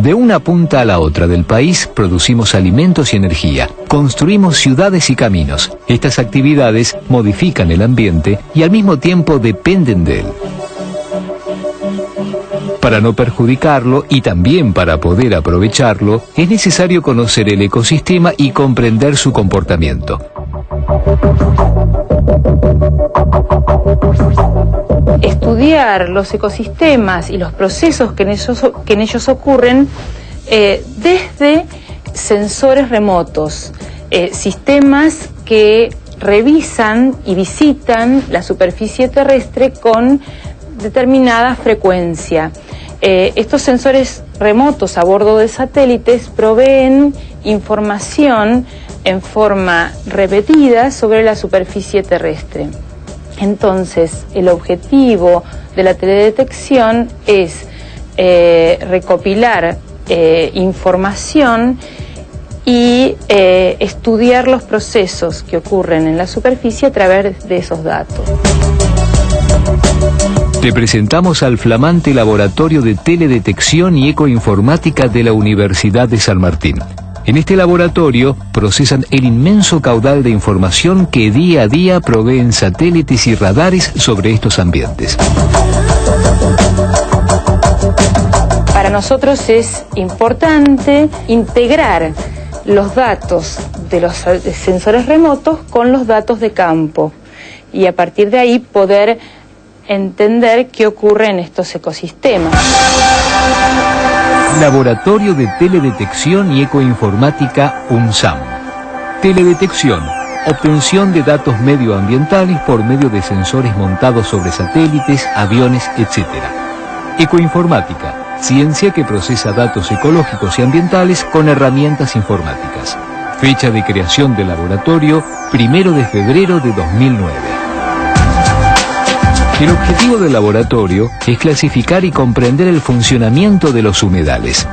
De una punta a la otra del país producimos alimentos y energía, construimos ciudades y caminos. Estas actividades modifican el ambiente y al mismo tiempo dependen de él. Para no perjudicarlo y también para poder aprovecharlo, es necesario conocer el ecosistema y comprender su comportamiento. Estudiar los ecosistemas y los procesos que en ellos ocurren desde sensores remotos, sistemas que revisan y visitan la superficie terrestre con determinada frecuencia. Estos sensores remotos a bordo de satélites proveen información en forma repetida sobre la superficie terrestre. Entonces, el objetivo de la teledetección es recopilar información y estudiar los procesos que ocurren en la superficie a través de esos datos. Te presentamos al flamante Laboratorio de Teledetección y Ecoinformática de la Universidad de San Martín. En este laboratorio procesan el inmenso caudal de información que día a día proveen satélites y radares sobre estos ambientes. Para nosotros es importante integrar los datos de los sensores remotos con los datos de campo y a partir de ahí poder entender qué ocurre en estos ecosistemas. Laboratorio de Teledetección y Ecoinformática UNSAM. Teledetección, obtención de datos medioambientales por medio de sensores montados sobre satélites, aviones, etc. Ecoinformática, ciencia que procesa datos ecológicos y ambientales con herramientas informáticas. Fecha de creación del laboratorio, 1 de febrero de 2009. El objetivo del laboratorio es clasificar y comprender el funcionamiento de los humedales.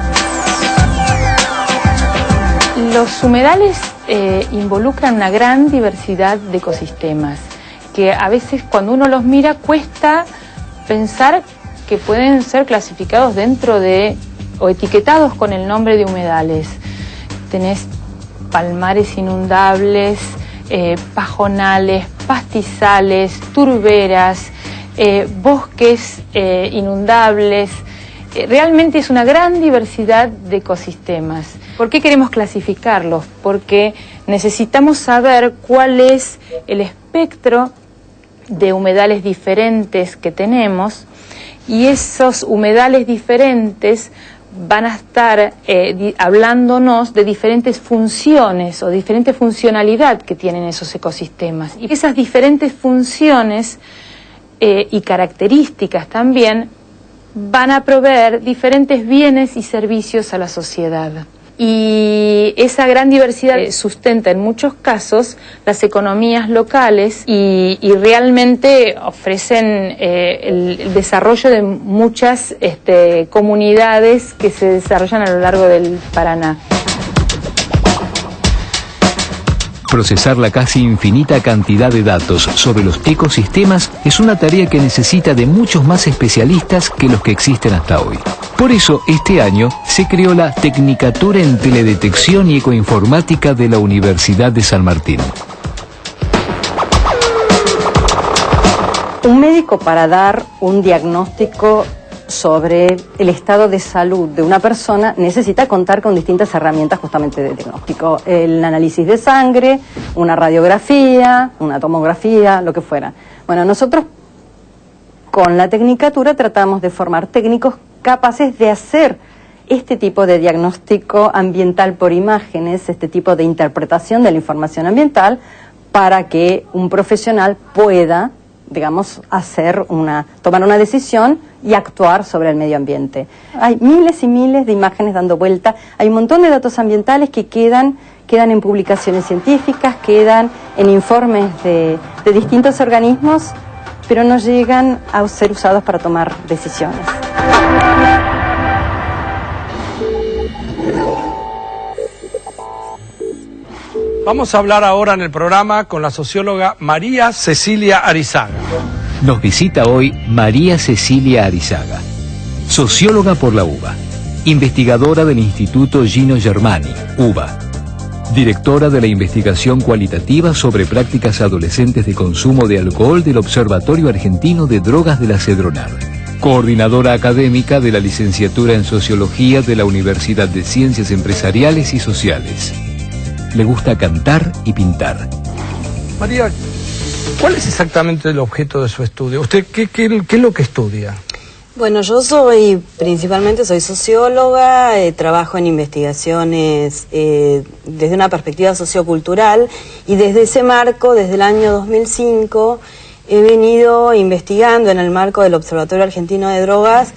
Los humedales involucran una gran diversidad de ecosistemas, que a veces cuando uno los mira cuesta pensar que pueden ser clasificados dentro de o etiquetados con el nombre de humedales. Tenés palmares inundables, pajonales, pastizales, turberas, bosques inundables. Realmente es una gran diversidad de ecosistemas. ¿Por qué queremos clasificarlos? Porque necesitamos saber cuál es el espectro de humedales diferentes que tenemos y esos humedales diferentes van a estar hablándonos de diferentes funciones o diferente funcionalidad que tienen esos ecosistemas. Y esas diferentes funciones y características también van a proveer diferentes bienes y servicios a la sociedad. Y esa gran diversidad sustenta en muchos casos las economías locales y realmente ofrecen el desarrollo de muchas comunidades que se desarrollan a lo largo del Paraná. Procesar la casi infinita cantidad de datos sobre los ecosistemas es una tarea que necesita de muchos más especialistas que los que existen hasta hoy. Por eso, este año se creó la Tecnicatura en Teledetección y Ecoinformática de la Universidad de San Martín. Un médico, para dar un diagnóstico sobre el estado de salud de una persona, necesita contar con distintas herramientas justamente de diagnóstico. El análisis de sangre, una radiografía, una tomografía, lo que fuera. Bueno, nosotros con la Tecnicatura tratamos de formar técnicos capaces de hacer este tipo de diagnóstico ambiental por imágenes, este tipo de interpretación de la información ambiental, para que un profesional pueda, digamos, tomar una decisión y actuar sobre el medio ambiente. Hay miles y miles de imágenes dando vuelta, hay un montón de datos ambientales que quedan en publicaciones científicas, quedan en informes de distintos organismos, pero no llegan a ser usados para tomar decisiones. Vamos a hablar ahora en el programa con la socióloga María Cecilia Arizaga. Nos visita hoy María Cecilia Arizaga, socióloga por la UBA. investigadora del Instituto Gino Germani, UBA. Directora de la investigación cualitativa sobre prácticas adolescentes de consumo de alcohol del Observatorio Argentino de Drogas de la Cedronar. Coordinadora académica de la licenciatura en Sociología de la Universidad de Ciencias Empresariales y Sociales. Le gusta cantar y pintar. María, ¿cuál es exactamente el objeto de su estudio? ¿Usted qué es lo que estudia? Bueno, yo principalmente soy socióloga, trabajo en investigaciones desde una perspectiva sociocultural y desde ese marco, desde el año 2005, he venido investigando en el marco del Observatorio Argentino de Drogas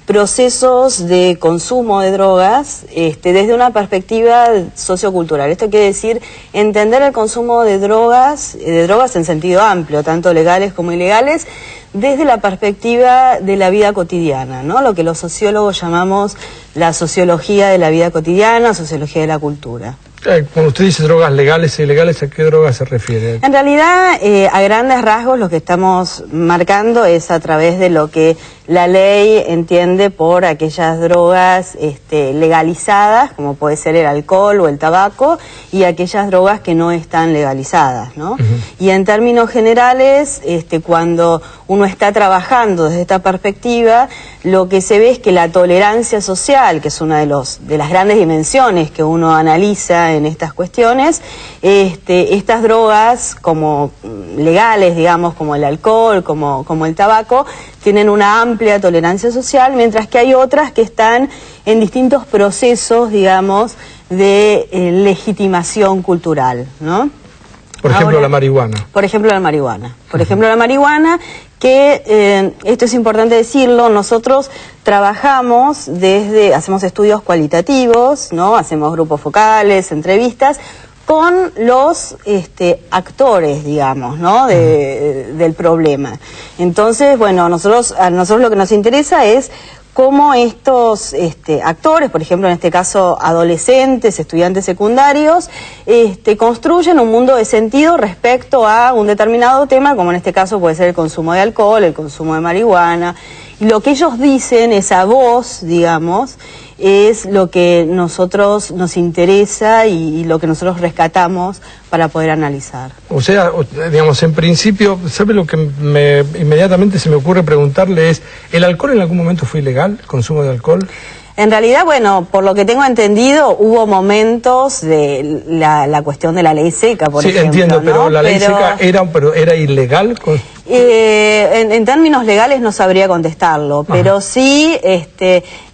procesos de consumo de drogas desde una perspectiva sociocultural. Esto quiere decir entender el consumo de drogas en sentido amplio, tanto legales como ilegales, desde la perspectiva de la vida cotidiana, ¿no? Lo que los sociólogos llamamos la sociología de la vida cotidiana, sociología de la cultura. Cuando usted dice drogas legales e ilegales, ¿a qué drogas se refiere? En realidad, a grandes rasgos, lo que estamos marcando es a través de lo que la ley entiende por aquellas drogas legalizadas, como puede ser el alcohol o el tabaco, y aquellas drogas que no están legalizadas, ¿no? Y en términos generales, cuando uno está trabajando desde esta perspectiva, lo que se ve es que la tolerancia social, que es una de las grandes dimensiones que uno analiza en estas cuestiones, estas drogas como legales, digamos, como el alcohol, como el tabaco, tienen una amplia tolerancia social, mientras que hay otras que están en distintos procesos, digamos, de legitimación cultural, ¿no? Por ejemplo, la marihuana. Por ejemplo, la marihuana. Por ejemplo, la marihuana, que esto es importante decirlo, nosotros trabajamos hacemos estudios cualitativos, ¿no? Hacemos grupos focales, entrevistas, con los actores, digamos, ¿no? Del problema. Entonces, bueno, a nosotros lo que nos interesa es cómo estos actores, por ejemplo en este caso adolescentes, estudiantes secundarios, construyen un mundo de sentido respecto a un determinado tema, como en este caso puede ser el consumo de alcohol, el consumo de marihuana. Y lo que ellos dicen, esa voz, digamos, es lo que nosotros nos interesa y lo que nosotros rescatamos para poder analizar. O sea, digamos, en principio, ¿sabe lo que inmediatamente se me ocurre preguntarle es, ¿el alcohol en algún momento fue ilegal, el consumo de alcohol? En realidad, bueno, por lo que tengo entendido, hubo momentos de la cuestión de la ley seca, por ejemplo. Sí, entiendo, pero la ley seca era ilegal. En términos legales no sabría contestarlo, pero sí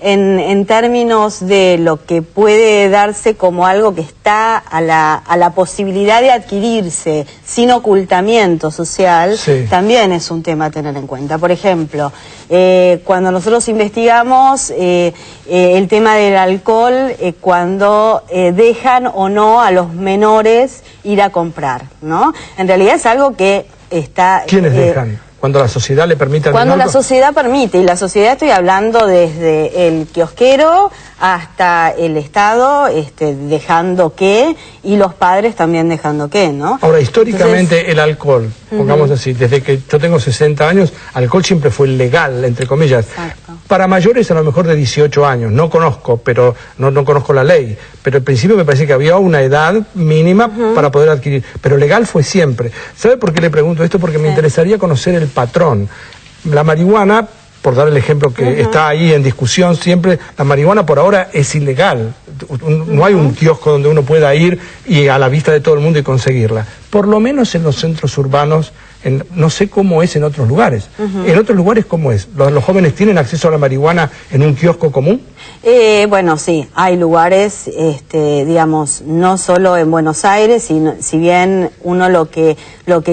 en términos de lo que puede darse como algo que está a la posibilidad de adquirirse sin ocultamiento social, también es un tema a tener en cuenta. Por ejemplo, cuando nosotros investigamos el tema del alcohol, cuando dejan o no a los menores ir a comprar, ¿no? En realidad es algo que está... ¿Quiénes dejan? Cuando la sociedad le permite... Cuando la sociedad permite, y la sociedad estoy hablando desde el kiosquero hasta el Estado dejando que, y los padres también dejando que, ¿no? Ahora, históricamente entonces, el alcohol, pongamos así, desde que yo tengo 60 años, alcohol siempre fue legal, entre comillas. Exacto. Para mayores a lo mejor de 18 años, no conozco, pero no conozco la ley, pero al principio me parece que había una edad mínima para poder adquirir, pero legal fue siempre. ¿Sabe por qué le pregunto esto? Porque me interesaría conocer el patrón. La marihuana, por dar el ejemplo que está ahí en discusión siempre, la marihuana por ahora es ilegal. No hay un kiosco donde uno pueda ir y a la vista de todo el mundo y conseguirla. Por lo menos en los centros urbanos, no sé cómo es en otros lugares. ¿En otros lugares cómo es? ¿Los jóvenes tienen acceso a la marihuana en un kiosco común? Bueno, sí, hay lugares, digamos, no solo en Buenos Aires, sino, si bien uno lo que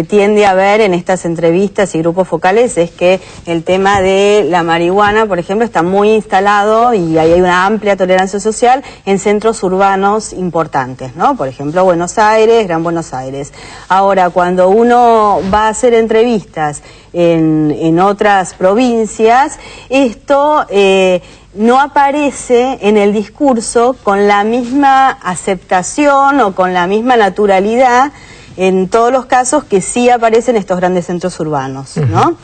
tiende a ver en estas entrevistas y grupos focales es que el tema de la marihuana, por ejemplo, está muy instalado y hay una amplia tolerancia social en centros urbanos importantes, ¿no? Por ejemplo, Buenos Aires, Gran Buenos Aires. Ahora, cuando uno va a hacer entrevistas en otras provincias, esto no aparece en el discurso con la misma aceptación o con la misma naturalidad en todos los casos que sí aparecen estos grandes centros urbanos, ¿no?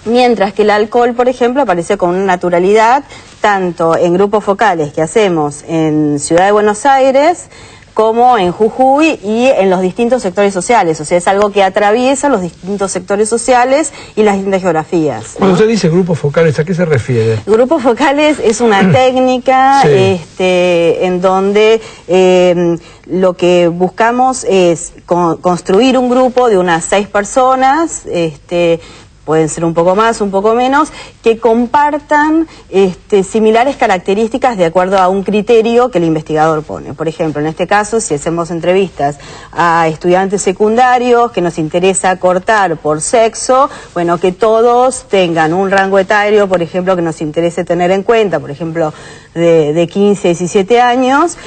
Mientras que el alcohol, por ejemplo, aparece con una naturalidad tanto en grupos focales que hacemos en Ciudad de Buenos Aires como en Jujuy y en los distintos sectores sociales. O sea, es algo que atraviesa los distintos sectores sociales y las distintas geografías, ¿no? Cuando usted dice grupos focales, ¿a qué se refiere? Grupos focales es una técnica sí. En donde lo que buscamos es construir un grupo de unas 6 personas, pueden ser un poco más, un poco menos, que compartan similares características de acuerdo a un criterio que el investigador pone. Por ejemplo, en este caso, si hacemos entrevistas a estudiantes secundarios que nos interesa cortar por sexo, bueno, que todos tengan un rango etario, por ejemplo, que nos interese tener en cuenta, por ejemplo, de 15 a 17 años,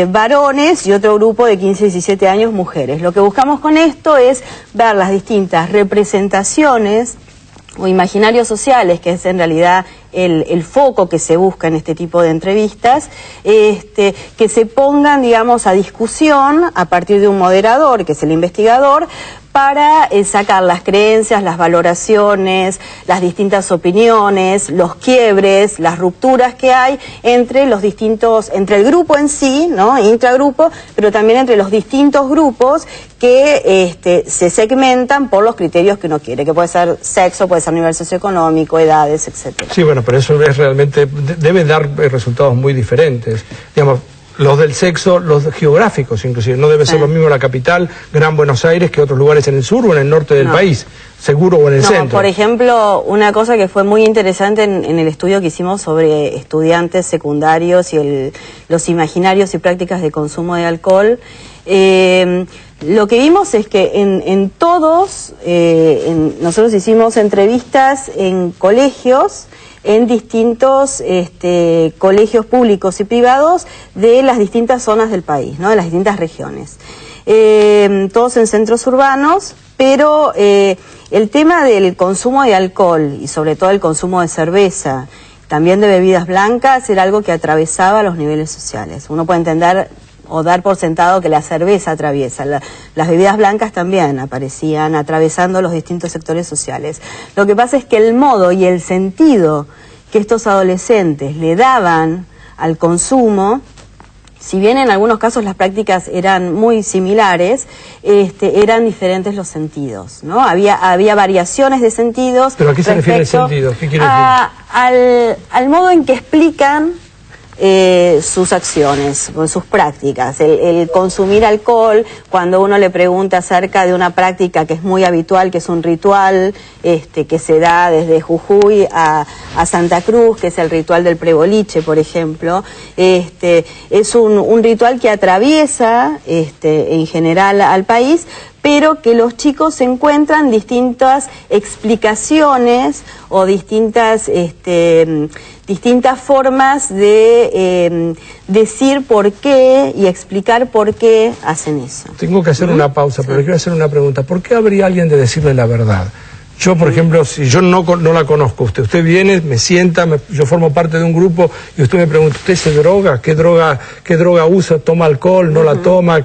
varones, y otro grupo de 15 a 17 años, mujeres. Lo que buscamos con esto es ver las distintas representaciones o imaginarios sociales, que es en realidad el foco que se busca en este tipo de entrevistas, que se pongan, digamos, a discusión a partir de un moderador, que es el investigador, para sacar las creencias, las valoraciones, las distintas opiniones, los quiebres, las rupturas que hay entre los distintos, entre el grupo en sí, ¿no?, intragrupo, pero también entre los distintos grupos que se segmentan por los criterios que uno quiere, que puede ser sexo, puede ser nivel socioeconómico, edades, etcétera. Sí, bueno, pero eso es realmente, debe dar resultados muy diferentes. Digamos, los del sexo, los geográficos inclusive, no debe ser lo mismo la capital, Gran Buenos Aires, que otros lugares en el sur o en el norte del país, seguro, o en el centro. Por ejemplo, una cosa que fue muy interesante en el estudio que hicimos sobre estudiantes secundarios y los imaginarios y prácticas de consumo de alcohol, lo que vimos es que en todos, nosotros hicimos entrevistas en colegios, en distintos colegios públicos y privados de las distintas zonas del país, ¿no?, de las distintas regiones. Todos en centros urbanos, pero el tema del consumo de alcohol y sobre todo el consumo de cerveza, también de bebidas blancas, era algo que atravesaba los niveles sociales. Uno puede entender o dar por sentado que la cerveza atraviesa, las bebidas blancas también aparecían atravesando los distintos sectores sociales. Lo que pasa es que el modo y el sentido que estos adolescentes le daban al consumo, si bien en algunos casos las prácticas eran muy similares, eran diferentes los sentidos, ¿no? Había variaciones de sentidos. ¿Pero a qué se refiere el sentido? ¿Qué quiere decir? Al modo en que explican sus acciones, sus prácticas, el consumir alcohol, cuando uno le pregunta acerca de una práctica que es muy habitual, que es un ritual que se da desde Jujuy a Santa Cruz, que es el ritual del preboliche, por ejemplo, es un ritual que atraviesa en general al país, pero que los chicos encuentran distintas explicaciones o distintas formas de decir por qué y explicar por qué hacen eso. Tengo que hacer una pausa, pero quiero hacer una pregunta. ¿Por qué habría alguien de decirle la verdad? Yo, por ejemplo, si yo no la conozco, usted viene, me sienta, yo formo parte de un grupo y usted me pregunta, ¿usted se droga? ¿Qué droga usa? ¿Toma alcohol? ¿No la toma?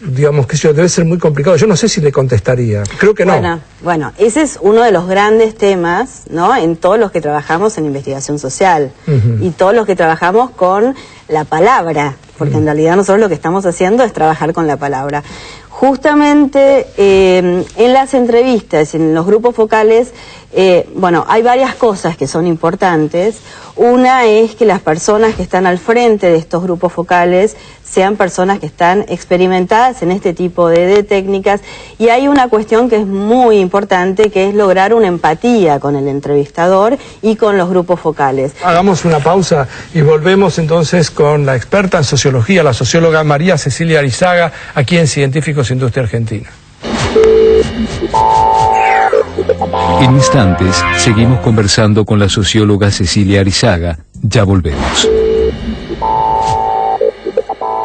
Digamos que eso debe ser muy complicado. Yo no sé si le contestaría. Creo que no. Bueno, ese es uno de los grandes temas, ¿no?, en todos los que trabajamos en investigación social y todos los que trabajamos con la palabra, porque en realidad nosotros lo que estamos haciendo es trabajar con la palabra. Justamente en las entrevistas, en los grupos focales, hay varias cosas que son importantes. Una es que las personas que están al frente de estos grupos focales sean personas que están experimentadas en este tipo de técnicas, y hay una cuestión que es muy importante, que es lograr una empatía con el entrevistador y con los grupos focales. Hagamos una pausa y volvemos entonces con la experta en sociología, la socióloga María Cecilia Arizaga, aquí en Científicos Industria Argentina. En instantes seguimos conversando con la socióloga Cecilia Arizaga. Ya volvemos.